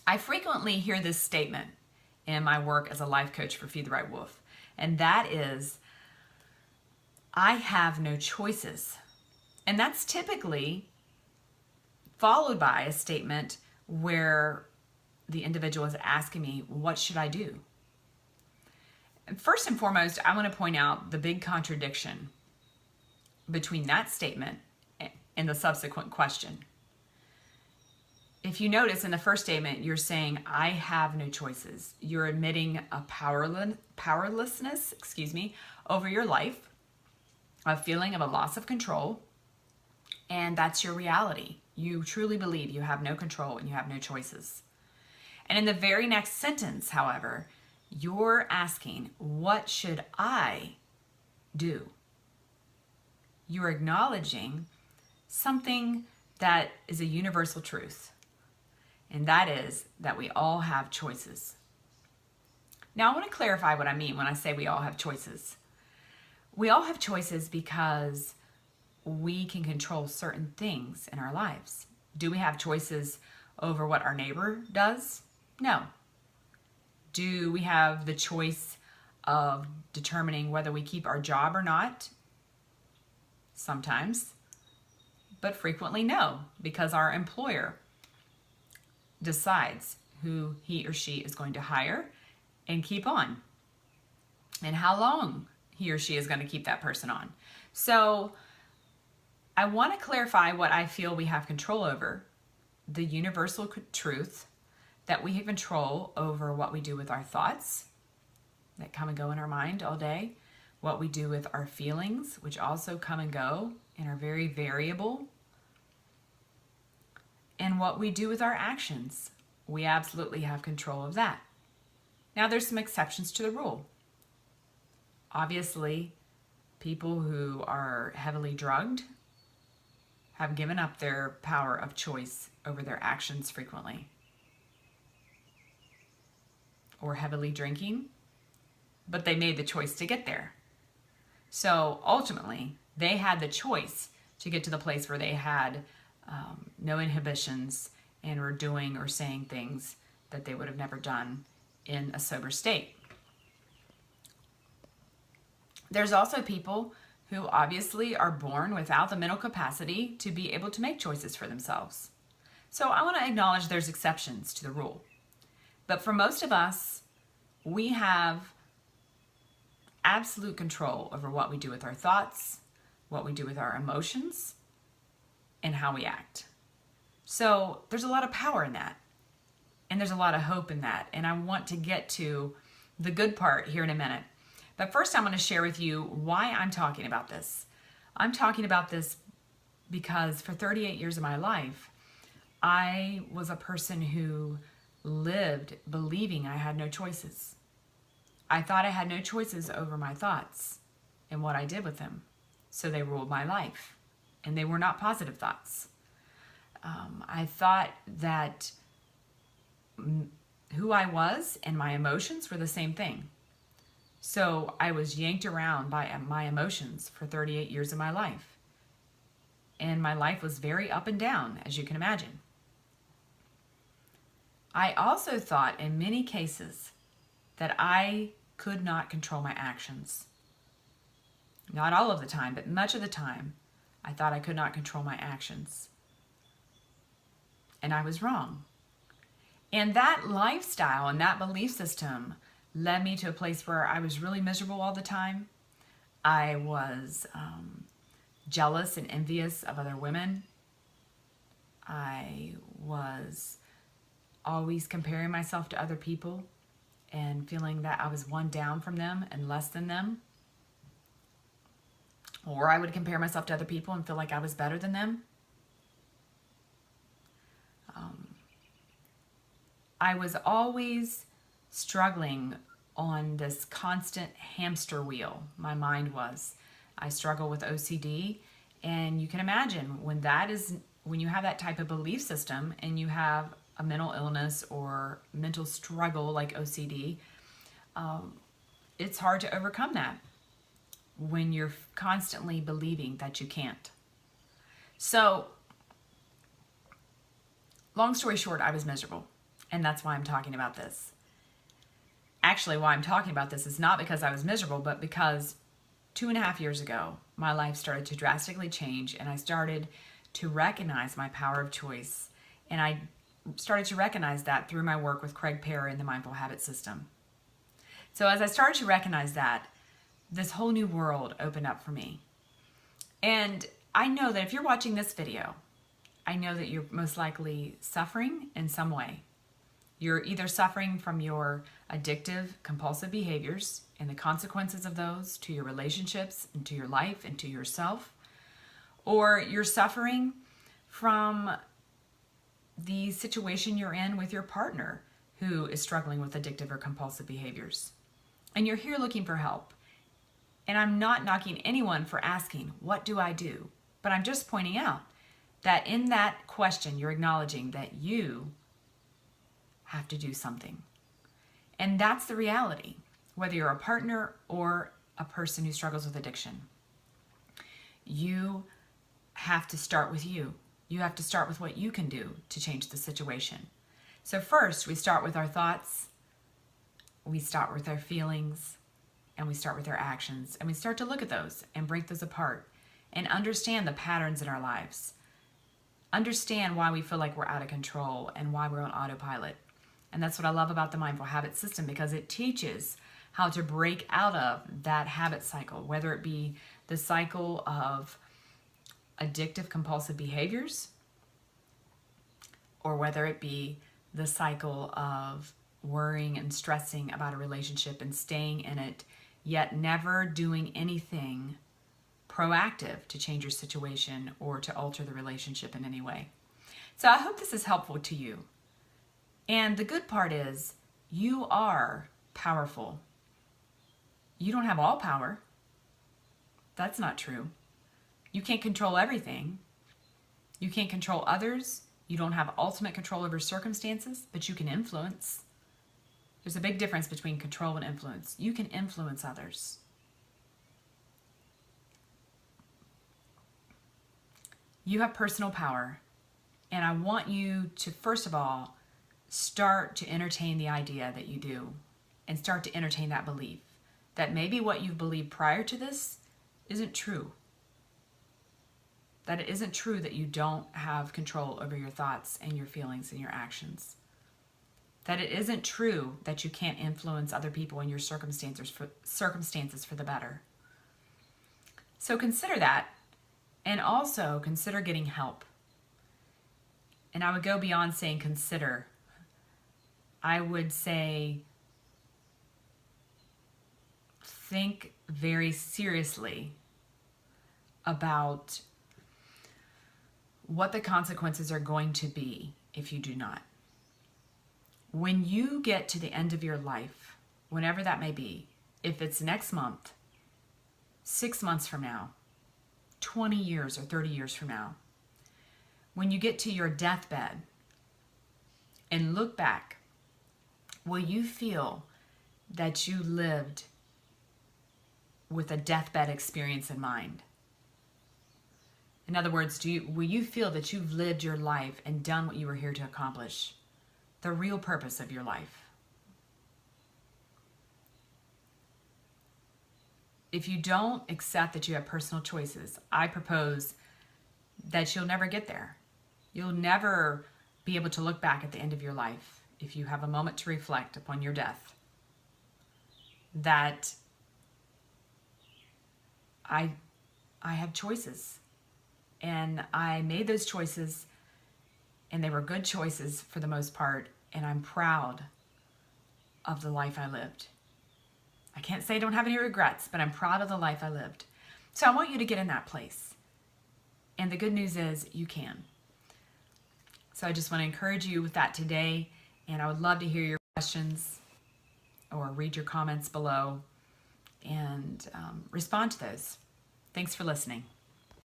I frequently hear this statement in my work as a life coach for Feed the Right Wolf, and that is, I have no choices. And that's typically followed by a statement where the individual is asking me, what should I do? And first and foremost, I want to point out the big contradiction between that statement and the subsequent question. If you notice in the first statement, you're saying, I have no choices. You're admitting a powerlessness, over your life, a feeling of a loss of control, and that's your reality. You truly believe you have no control and you have no choices. And in the very next sentence, however, you're asking, what should I do? You're acknowledging something that is a universal truth, and that is that we all have choices. Now, I want to clarify what I mean when I say we all have choices. We all have choices because we can control certain things in our lives. Do we have choices over what our neighbor does? No. Do we have the choice of determining whether we keep our job or not? Sometimes, but frequently no, because our employer decides who he or she is going to hire and keep on, and how long he or she is going to keep that person on. So I want to clarify what I feel we have control over, the universal truth that we have control over what we do with our thoughts that come and go in our mind all day, what we do with our feelings, which also come and go and are very variable, and what we do with our actions. We absolutely have control of that. Now, there's some exceptions to the rule. Obviously, people who are heavily drugged have given up their power of choice over their actions frequently. Or heavily drinking, but they made the choice to get there. So ultimately, they had the choice to get to the place where they had no inhibitions and were doing or saying things that they would have never done in a sober state. There's also people who obviously are born without the mental capacity to be able to make choices for themselves. So I want to acknowledge there's exceptions to the rule. But for most of us, we have absolute control over what we do with our thoughts, what we do with our emotions, and how we act. So there's a lot of power in that, and there's a lot of hope in that, and I want to get to the good part here in a minute. But first, I'm going to share with you why I'm talking about this. I'm talking about this because for 38 years of my life, I was a person who lived believing I had no choices. I thought I had no choices over my thoughts and what I did with them. So they ruled my life, and they were not positive thoughts. I thought that who I was and my emotions were the same thing. So I was yanked around by my emotions for 38 years of my life. And my life was very up and down, as you can imagine. I also thought in many cases that I could not control my actions. Not all of the time, but much of the time, I thought I could not control my actions. And I was wrong. And that lifestyle and that belief system led me to a place where I was really miserable all the time. I was jealous and envious of other women. I was always comparing myself to other people and feeling that I was one down from them and less than them. Or I would compare myself to other people and feel like I was better than them. I was always struggling on this constant hamster wheel. My mind was. I struggle with OCD, and you can imagine when you have that type of belief system and you have a mental illness or mental struggle like OCD, it's hard to overcome that when you're constantly believing that you can't. So, long story short, I was miserable. And that's why I'm talking about this. Actually, why I'm talking about this is not because I was miserable, but because 2.5 years ago, my life started to drastically change, and I started to recognize my power of choice. And I started to recognize that through my work with Craig Perry and the Mindful Habit System. So as I started to recognize that, this whole new world opened up for me. And I know that if you're watching this video, I know that you're most likely suffering in some way. You're either suffering from your addictive, compulsive behaviors and the consequences of those to your relationships and to your life and to yourself, or you're suffering from the situation you're in with your partner who is struggling with addictive or compulsive behaviors. And you're here looking for help. And I'm not knocking anyone for asking, what do I do? But I'm just pointing out that in that question, you're acknowledging that you have to do something. And that's the reality, whether you're a partner or a person who struggles with addiction. You have to start with you. You have to start with what you can do to change the situation. So first, we start with our thoughts, we start with our feelings, and we start with our actions. And we start to look at those and break those apart and understand the patterns in our lives. Understand why we feel like we're out of control and why we're on autopilot. And that's what I love about the Mindful Habit System, because it teaches how to break out of that habit cycle, whether it be the cycle of addictive compulsive behaviors, or whether it be the cycle of worrying and stressing about a relationship and staying in it, yet never doing anything proactive to change your situation or to alter the relationship in any way. So I hope this is helpful to you. And the good part is, you are powerful. You don't have all power. That's not true. You can't control everything. You can't control others. You don't have ultimate control over circumstances, but you can influence. There's a big difference between control and influence. You can influence others. You have personal power. And I want you to, first of all, start to entertain the idea that you do, and start to entertain that belief that maybe what you've believed prior to this isn't true. That it isn't true that you don't have control over your thoughts and your feelings and your actions. That it isn't true that you can't influence other people and your circumstances for the better. So consider that, and also consider getting help. And I would go beyond saying consider. I would say think very seriously about what the consequences are going to be if you do not. When you get to the end of your life, whenever that may be, if it's next month, 6 months from now, 20 years or 30 years from now, when you get to your deathbed and look back, will you feel that you lived with a deathbed experience in mind? In other words, will you feel that you've lived your life and done what you were here to accomplish? The real purpose of your life. If you don't accept that you have personal choices, I propose that you'll never get there. You'll never be able to look back at the end of your life if you have a moment to reflect upon your death, that I have choices, and I made those choices, and they were good choices for the most part, and I'm proud of the life I lived. I can't say I don't have any regrets, but I'm proud of the life I lived. So I want you to get in that place. And the good news is you can. So I just want to encourage you with that today, and I would love to hear your questions or read your comments below and respond to those. Thanks for listening.